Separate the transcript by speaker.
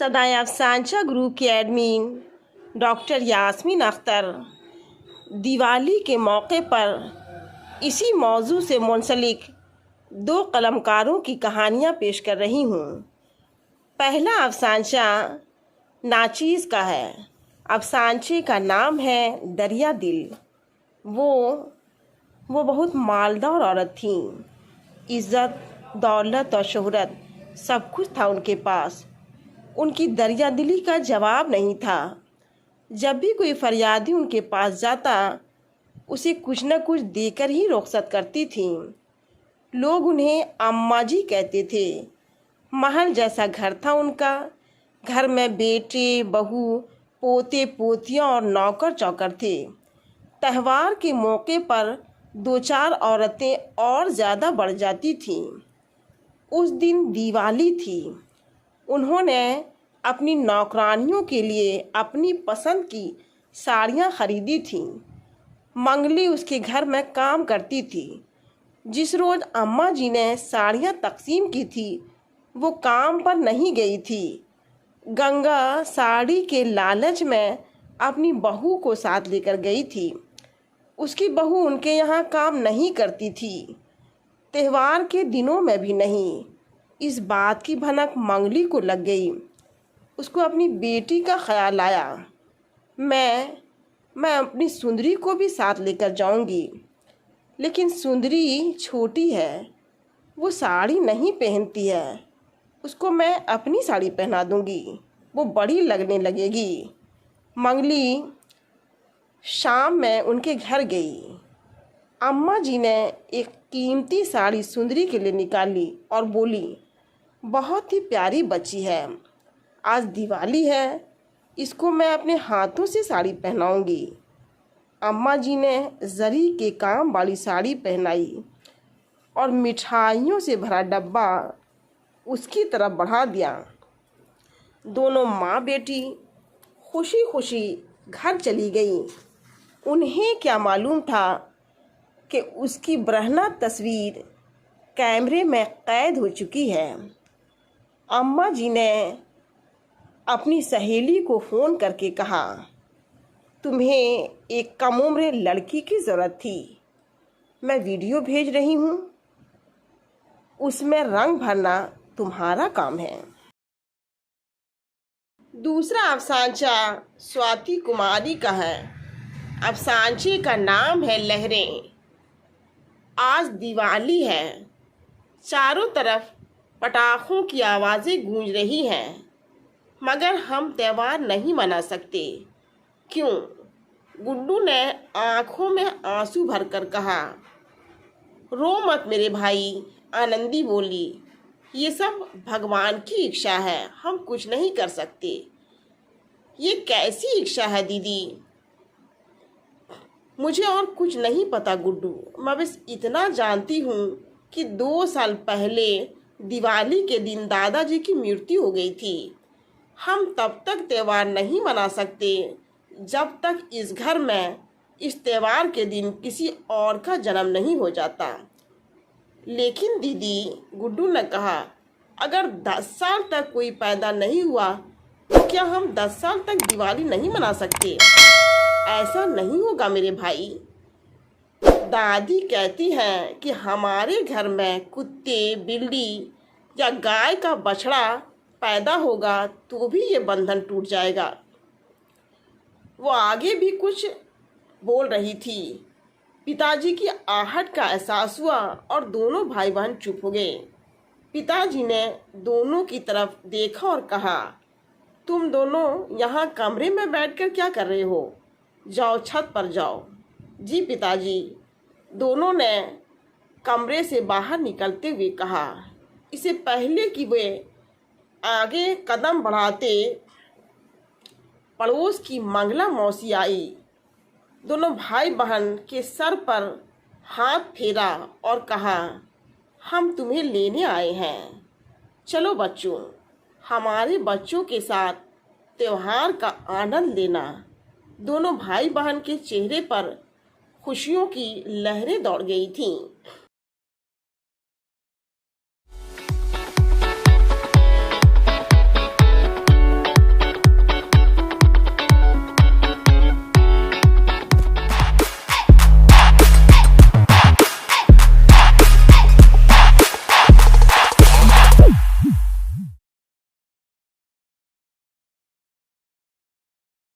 Speaker 1: सदाएं अफसानचा group की admin doctor Yasmin Akhtar Diwali के मौके पर इसी मौजू से मुंसलिक दो कलमकारों की कहानियाँ पेश कर रही हूँ। पहला अफसानचा नाचीज़ का है। अफसानचे का नाम है दरिया दिल। वो बहुत मालदार औरत थी। इज़्ज़त, दौलत और शोहरत सब कुछ था उनके पास। उनकी दरिया दिली का जवाब नहीं था। जब भी कोई फरियादी उनके पास जाता उसे कुछ न कुछ देकर ही रुखसत करती थी। लोग उन्हें अम्मा जी कहते थे। महल जैसा घर था उनका। घर में बेटे, बहू, पोते पोतियाँ और नौकर चौकर थे। त्यौहार के मौके पर दो चार औरतें और ज़्यादा बढ़ जाती थीं। उस दिन दिवाली थी। उन्होंने अपनी नौकरानियों के लिए अपनी पसंद की साड़ियाँ खरीदी थीं। मंगली उसके घर में काम करती थी। जिस रोज़ अम्मा जी ने साड़ियाँ तकसीम की थी वो काम पर नहीं गई थी। गंगा साड़ी के लालच में अपनी बहू को साथ लेकर गई थी। उसकी बहू उनके यहाँ काम नहीं करती थी, त्यौहार के दिनों में भी नहीं। इस बात की भनक मंगली को लग गई। उसको अपनी बेटी का ख्याल आया। मैं अपनी सुंदरी को भी साथ लेकर जाऊंगी, लेकिन सुंदरी छोटी है, वो साड़ी नहीं पहनती है। उसको मैं अपनी साड़ी पहना दूंगी, वो बड़ी लगने लगेगी। मंगली शाम में उनके घर गई। अम्मा जी ने एक कीमती साड़ी सुंदरी के लिए निकाली और बोली, बहुत ही प्यारी बच्ची है, आज दिवाली है, इसको मैं अपने हाथों से साड़ी पहनाऊंगी। अम्मा जी ने जरी के काम वाली साड़ी पहनाई और मिठाइयों से भरा डब्बा उसकी तरफ बढ़ा दिया। दोनों माँ बेटी खुशी खुशी घर चली गई। उन्हें क्या मालूम था कि उसकी बरहना तस्वीर कैमरे में कैद हो चुकी है। अम्मा जी ने अपनी सहेली को फ़ोन करके कहा, तुम्हें एक कम उम्र लड़की की ज़रूरत थी, मैं वीडियो भेज रही हूँ, उसमें रंग भरना तुम्हारा काम है। दूसरा अफसानचा स्वाति कुमारी का है। अफसानचे का नाम है लहरें। आज दिवाली है। चारों तरफ पटाखों की आवाज़ें गूंज रही हैं, मगर हम त्यौहार नहीं मना सकते। क्यों? गुड्डू ने आंखों में आंसू भरकर कहा। रो मत मेरे भाई, आनंदी बोली। ये सब भगवान की इच्छा है, हम कुछ नहीं कर सकते। ये कैसी इच्छा है दीदी? मुझे और कुछ नहीं पता गुड्डू, मैं बस इतना जानती हूँ कि 2 साल पहले दिवाली के दिन दादाजी की मृत्यु हो गई थी। हम तब तक त्यौहार नहीं मना सकते जब तक इस घर में इस त्यौहार के दिन किसी और का जन्म नहीं हो जाता। लेकिन दीदी, गुड्डू ने कहा, अगर 10 साल तक कोई पैदा नहीं हुआ तो क्या हम 10 साल तक दिवाली नहीं मना सकते? ऐसा नहीं होगा मेरे भाई। दादी कहती हैं कि हमारे घर में कुत्ते, बिल्ली या गाय का बछड़ा पैदा होगा तो भी ये बंधन टूट जाएगा। वो आगे भी कुछ बोल रही थी। पिताजी की आहट का एहसास हुआ और दोनों भाई बहन चुप हो गए। पिताजी ने दोनों की तरफ देखा और कहा, तुम दोनों यहाँ कमरे में बैठकर क्या कर रहे हो? जाओ छत पर जाओ। जी पिताजी, दोनों ने कमरे से बाहर निकलते हुए कहा। इससे पहले कि वे आगे कदम बढ़ाते, पड़ोस की मंगला मौसी आई। दोनों भाई बहन के सर पर हाथ फेरा और कहा, हम तुम्हें लेने आए हैं। चलो बच्चों, हमारे बच्चों के साथ त्योहार का आनंद लेना। दोनों भाई बहन के चेहरे पर खुशियों की लहरें दौड़ गई थीं।